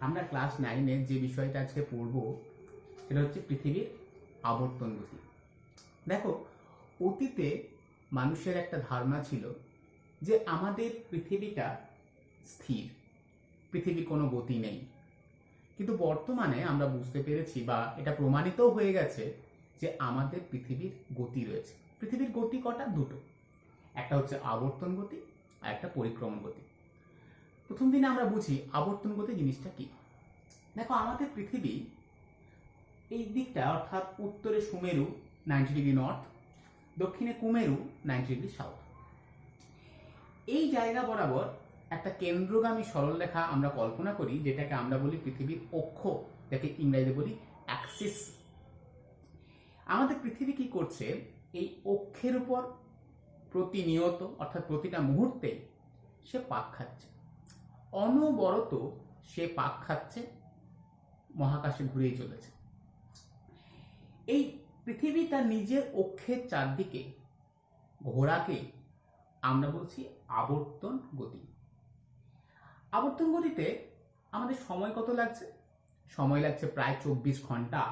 আমরা ক্লাস 9-এ যে বিষয়টা আজকে পড়ব সেটা হচ্ছে পৃথিবীর আবর্তন গতি। দেখো, অতীতে মানুষের একটা ধারণা ছিল যে আমাদের পৃথিবীটা স্থির, পৃথিবীর কোনো গতি নেই। কিন্তু বর্তমানে আমরা বুঝতে পেরেছি বা এটা প্রমাণিতও হয়ে গেছে যে আমাদের পৃথিবীর গতি রয়েছে। পৃথিবীর গতি কটা? দুটো, একটা হচ্ছে আবর্তন গতি আর একটা পরিক্রমণ গতি। প্রথম দিনে আমরা বুঝি আবর্তন গতি জিনিসটা কি। দেখো, আমাদের পৃথিবী এই দিকটা অর্থাৎ উত্তরে সুমেরু 90 ডিগ্রি নর্থ, দক্ষিণে কুমেরু 90 ডিগ্রি সাউথ। এই জায়গা বরাবর একটা কেন্দ্রগামী সরলরেখা আমরা কল্পনা করি, যেটাকে আমরা বলি পৃথিবীর অক্ষ, যাকে ইংরেজিতে বলি অ্যাক্সিস। আমাদের পৃথিবী কি করছে? এই অক্ষের উপর প্রতিনিয়ত অর্থাৎ প্রতিটা মুহূর্তে সে পাক খাচ্ছে, অনবরত সে পাক খাচ্ছে, মহাকাশে ঘুরেই চলেছে। এই পৃথিবী তার নিজের অক্ষের চারদিকে ঘোরাকে আমরা বলছি আবর্তন গতি। আবর্তন গতিতে আমাদের সময় কত লাগছে? সময় লাগছে প্রায় 24 ঘন্টা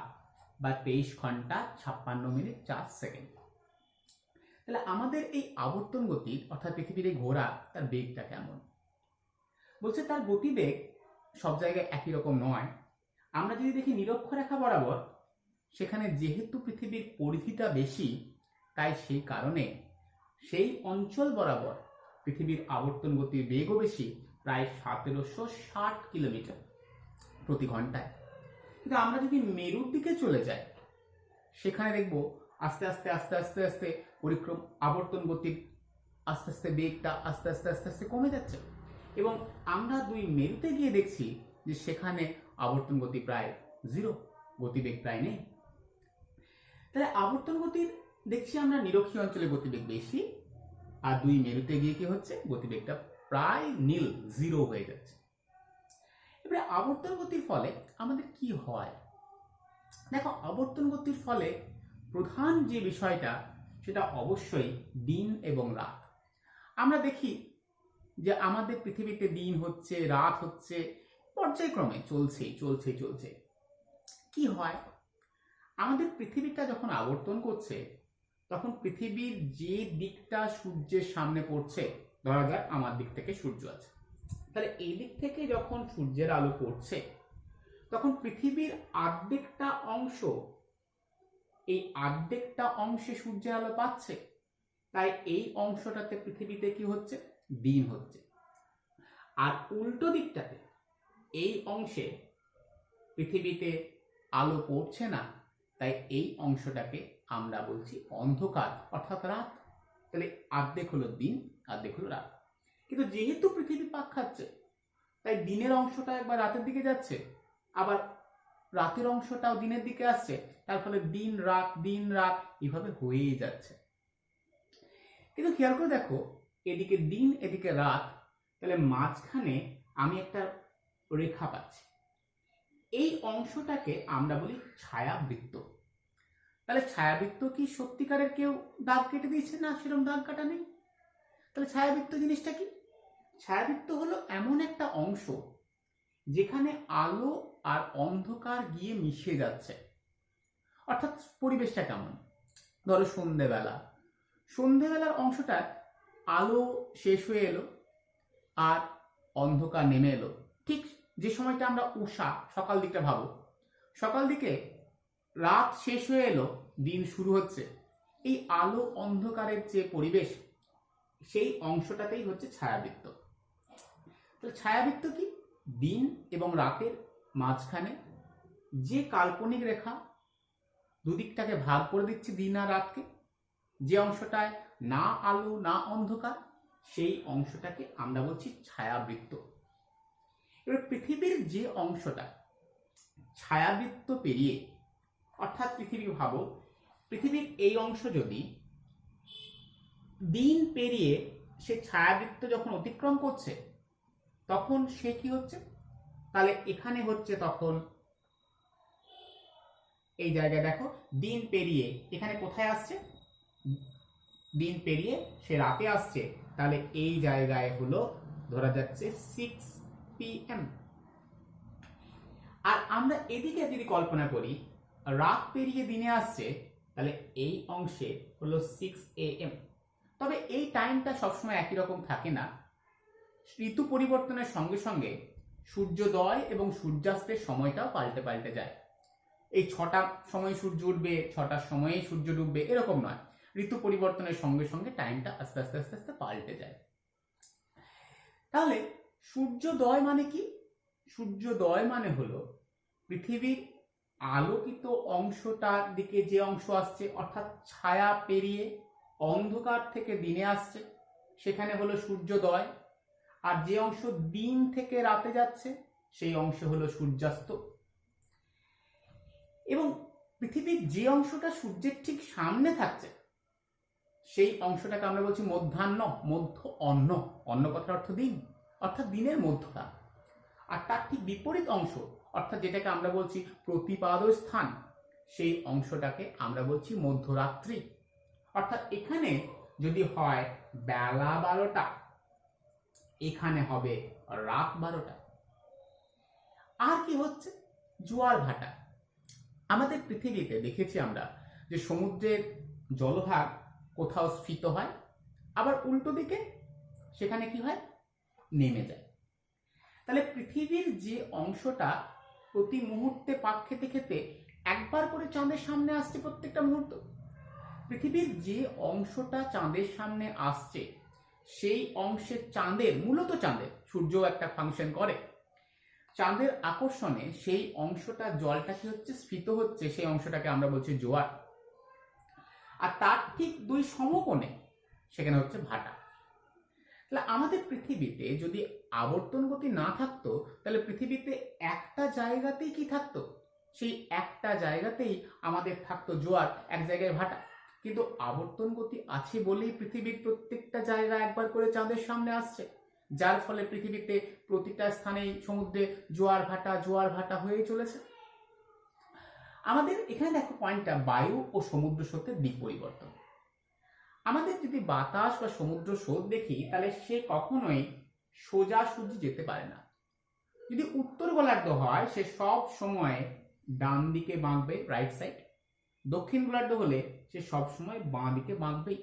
বা 23 ঘন্টা 56 মিনিট 4 সেকেন্ড। তাহলে আমাদের এই আবর্তন গতি অর্থাৎ পৃথিবীর এই ঘোরা, তার বেগটা কেমন? বলছে তার গতিবেগ সব জায়গায় একই রকম নয়। আমরা যদি দেখি নিরক্ষরেখা বরাবর, সেখানে যেহেতু পৃথিবীর পরিধিটা বেশি, তাই সেই কারণে সেই অঞ্চল বরাবর পৃথিবীর আবর্তন গতির বেগও বেশি, প্রায় 1760 কিলোমিটার প্রতি ঘন্টায়। কিন্তু আমরা যদি মেরুর দিকে চলে যাই, সেখানে দেখব আস্তে আস্তে আস্তে আস্তে আস্তে আবর্তন গতির আস্তে আস্তে বেগটা আস্তে আস্তে আস্তে আস্তে কমে যাচ্ছে, এবং আমরা দুই মেরুতে গিয়ে দেখছি যে সেখানে আবর্তন গতি প্রায় জিরো, গতিবেগ প্রায় নেই। তাহলে আবর্তন গতির দেখছি আমরা নিরক্ষীয় অঞ্চলে গতিবেগ বেশি, আর দুই মেরুতে গিয়ে কি হচ্ছে? গতিবেগটা প্রায় নীল, জিরো হয়ে যাচ্ছে। এবারে আবর্তন গতির ফলে আমাদের কি হয়? দেখো, আবর্তন গতির ফলে প্রধান যে বিষয়টা, সেটা অবশ্যই দিন এবং রাত। আমরা দেখি যে আমাদের পৃথিবীতে দিন হচ্ছে, রাত হচ্ছে, পর্যায়ক্রমে চলছে চলছে চলছে। কি হয়? আমাদের পৃথিবীটা যখন আবর্তন করছে, তখন পৃথিবীর যে দিকটা সূর্যের সামনে পড়ছে, ধরা যাক আমার দিক থেকে সূর্য আছে, তাহলে এই দিক থেকে যখন সূর্যের আলো পড়ছে, তখন পৃথিবীর অর্ধেকটা অংশ, এই অর্ধেকটা অংশে সূর্যের আলো পাচ্ছে, তাই এই অংশটাতে পৃথিবীতে কি হচ্ছে? দিন হচ্ছে। আর উল্টো দিকটাতে এই অংশে পৃথিবীতে আলো পড়ছে না, তাই এই অংশটাকে আমরা বলছি অন্ধকার অর্থাৎ রাত। তাহলে অর্ধেক হলো দিন, অর্ধেক হলো রাত। কিন্তু যেহেতু পৃথিবী পাক খাচ্ছে, তাই দিনের অংশটা একবার রাতের দিকে যাচ্ছে, আবার রাতের অংশটাও দিনের দিকে আসছে, তার ফলে দিন রাত এইভাবে হয়েই যাচ্ছে। কিন্তু খেয়াল করে দেখো, এদিকে দিন এদিকে রাত, তাহলে মাঝখানে আমি একটা রেখা পাচ্ছি। এই অংশটাকে আমরা বলি ছায়াবৃত্ত। তাহলে ছায়াবৃত্ত কি সত্যিকারের কেউ দাগ কেটে দিয়েছে? না, সেরকম দাগ কাটা নেই। তাহলে ছায়াবৃত্ত জিনিসটা কি? ছায়াবৃত্ত হলো এমন একটা অংশ যেখানে আলো আর অন্ধকার গিয়ে মিশে যাচ্ছে। অর্থাৎ পরিবেশটা কেমন? ধরো সন্ধেবেলার অংশটা আলো শেষ হয়ে এলো আর অন্ধকার নেমে এলো। ঠিক যে সময়টা আমরা উষা, সকাল দিকটা ভাবো, সকাল দিকে রাত শেষ হয়ে এলো, দিন শুরু হচ্ছে, এই আলো অন্ধকারের যে পরিবেশ, সেই অংশটাতেই হচ্ছে ছায়াবৃত্ত। তাহলে ছায়াবৃত্ত কি? দিন এবং রাতের মাঝখানে যে কাল্পনিক রেখা দুদিকটাকে ভাগ করে দিচ্ছে দিন আর রাতকে, যে অংশটায় না আলো না অন্ধকার, সেই অংশটাকে আমরা বলছি ছায়াবৃত্ত। এবার পৃথিবীর যে অংশটা ছায়াবৃত্ত পেরিয়ে, অর্থাৎ পৃথিবী ভাবো, পৃথিবীর এই অংশ যদি দিন পেরিয়ে সে ছায়াবৃত্ত যখন অতিক্রম করছে, তখন সে কি হচ্ছে? তাহলে এখানে হচ্ছে তখন এই জায়গায় দেখো, দিন পেরিয়ে এখানে কোথায় আসছে? দিন পেরিয়ে সে রাতে আসছে, তাহলে এই জায়গায় হলো ধরা যাচ্ছে 6 PM। আমরা এদিকে যদি কল্পনা করি রাত পেরিয়ে দিনে আসছে, তাহলে এই অংশে হলো 6 AM। তবে এই টাইমটা সবসময় একই রকম থাকে না, ঋতু পরিবর্তনের সঙ্গে সঙ্গে সূর্যোদয় এবং সূর্যাস্তের সময়টাও পাল্টে পাল্টে যায়। এই 6টার সময় সূর্য উঠবে, 6টার সময়েই সূর্য ডুববে, এরকম নয়। ঋতু পরিবর্তনের সঙ্গে সঙ্গে টাইমটা আস্তে আস্তে আস্তে আস্তে পাল্টে যায়। তাহলে সূর্যোদয় মানে কি? সূর্যোদয় মানে হলো পৃথিবীর আলোকিত অংশটার দিকে যে অংশ আসছে, অর্থাৎ ছায়া পেরিয়ে অন্ধকার থেকে দিনে আসছে, সেখানে হলো সূর্যোদয়। আর যে অংশ দিন থেকে রাতে যাচ্ছে সেই অংশ হলো সূর্যাস্ত। এবং পৃথিবীর যে অংশটা সূর্যের ঠিক সামনে থাকছে সেই অংশটাকে আমরা বলছি মধ্যাহ্ন, মধ্য অন্ন। অন্ন কথার অর্থ দিন, অর্থাৎ দিনের মধ্যটা। আর তার ঠিক বিপরীত অংশ, অর্থাৎ যেটাকে আমরা বলছি প্রতিপাদ স্থান, সেই অংশটাকে আমরা বলছি মধ্যরাত্রি। অর্থাৎ এখানে যদি হয় বেলা 12টা, এখানে হবে রাত 12টা। আর কি হচ্ছে? জোয়ার ভাটা। আমাদের পৃথিবীতে দেখেছি আমরা যে সমুদ্রের জলভাগ কোথাও স্ফীত হয়, আবার উল্টো দিকে সেখানে কি হয়? নেমে যায়। তাহলে পৃথিবীর যে অংশটা প্রতি মুহূর্তে পাক খেতে খেতে একবার করে চাঁদের সামনে আসছে প্রত্যেকটা মুহূর্ত, পৃথিবীর যে অংশটা চাঁদের সামনে আসছে সেই অংশের চাঁদের, মূলত চাঁদের, সূর্য একটা ফাংশন করে, চাঁদের আকর্ষণে সেই অংশটা জলটা কি হচ্ছে? স্ফীত হচ্ছে, সেই অংশটাকে আমরা বলছি জোয়ার। আর তার ঠিক দুই সমকোণে সেখানে হচ্ছে ভাটা। তাহলে আমাদের পৃথিবীতে যদি আবর্তন গতি না থাকতো, তাহলে পৃথিবীতে একটা জায়গাতেই কি থাকতো? সেই একটা জায়গাতেই আমাদের থাকতো জোয়ার, এক জায়গায় ভাটা। কিন্তু আবর্তন গতি আছে বলেই পৃথিবীর প্রত্যেকটা জায়গা একবার করে চাঁদের সামনে আসছে, যার ফলে পৃথিবীতে প্রতিটা স্থানেই সমুদ্রে জোয়ার ভাটা হয়েই চলেছে। আমাদের এখানে দেখো পয়েন্টটা, বায়ু ও সমুদ্র স্রোতের দিক পরিবর্তন। আমাদের যদি বাতাস বা সমুদ্র স্রোত দেখি, তাহলে সে কখনোই সোজাসুজি যেতে পারে না। যদি উত্তর গোলার্ধ হয়, সে সব সময় ডান দিকে বাঁকবে, রাইট সাইড। দক্ষিণ গোলার্ধ হলে সে সব সময় বাঁ দিকে বাঁকবেই।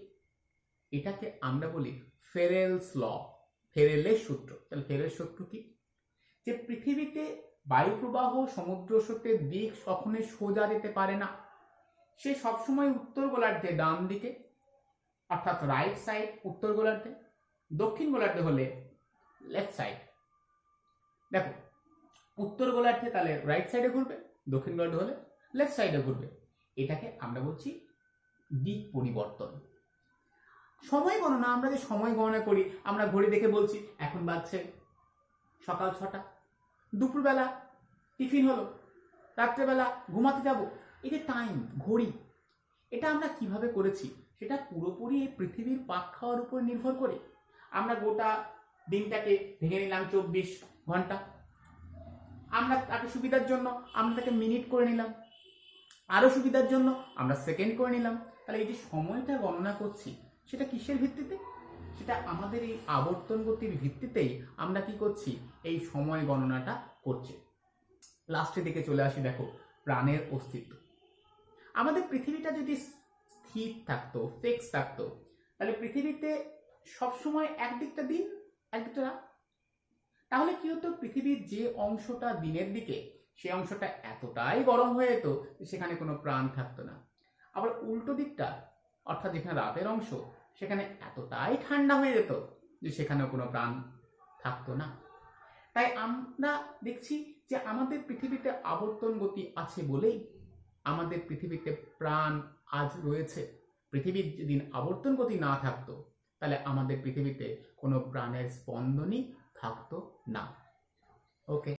এটাকে আমরা বলি ফেরেলস ল, ফেরেলের সূত্র। তাহলে ফেরেল সূত্র কি? যে পৃথিবীতে বায়ু প্রবাহ, সমুদ্র স্রোতের দিক কখনোই সোজা যেতে পারে না, সে সবসময় উত্তর গোলার্ধে ডান দিকে, অর্থাৎ রাইট সাইড উত্তর গোলার্ধে। দক্ষিণ গোলার্ধে হলে লেফট সাইড। দেখো উত্তর গোলার্ধে তাহলে রাইট সাইডে ঘুরবে, দক্ষিণ গোলার্ধে হলে লেফট সাইডে ঘুরবে। এটাকে আমরা বলছি দিক পরিবর্তন। সময় গণনা, আমরা যে সময় গণনা করি, আমরা ঘড়ি দেখে বলছি এখন বাজছে সকাল 6টা, দুপুরবেলা টিফিন হলো, রাত্রেবেলা ঘুমাতে যাব। এই যে টাইম, ঘড়ি, এটা আমরা কিভাবে করেছি সেটা পুরোপুরি এই পৃথিবীর পাক খাওয়ার উপর নির্ভর করে। আমরা গোটা দিনটাকে ভেঙে নিলাম 24 ঘন্টা, আমরা তাকে সুবিধার জন্য আমরা তাকে মিনিট করে নিলাম, আরো সুবিধার জন্য আমরা সেকেন্ড করে নিলাম। তাহলে এই যে সময়টা গণনা করছি সেটা কিসের ভিত্তিতে? সেটা আমাদের এই আবর্তন গতির ভিত্তিতেই আমরা কি করছি? এই সময় গণনাটা করছি। লাস্টের দিকে চলে আসি, দেখো প্রাণের অস্তিত্ব। আমাদের পৃথিবীটা যদি স্থির থাকতো, ফিক্স থাকতো, তাহলে পৃথিবীতে সবসময় একদিকটা দিন একদিকটা রাত। তাহলে কি হতো? পৃথিবীর যে অংশটা দিনের দিকে, সেই অংশটা এতটাই গরম হয়ে যেত যে সেখানে কোনো প্রাণ থাকতো না। আবার উল্টো দিকটা, অর্থাৎ যেখানে রাতের অংশ, সেখানে এতটাই ঠান্ডা হয়ে যেত যে সেখানে কোনো প্রাণ থাকতো না। তাই আমরা দেখছি যে আমাদের পৃথিবীতে আবর্তন গতি আছে বলেই আমাদের পৃথিবীতে প্রাণ আজ রয়েছে। পৃথিবীর যেদিন আবর্তন গতি না থাকতো, তাহলে আমাদের পৃথিবীতে কোনো প্রাণের স্পন্দনই থাকতো না। ওকে।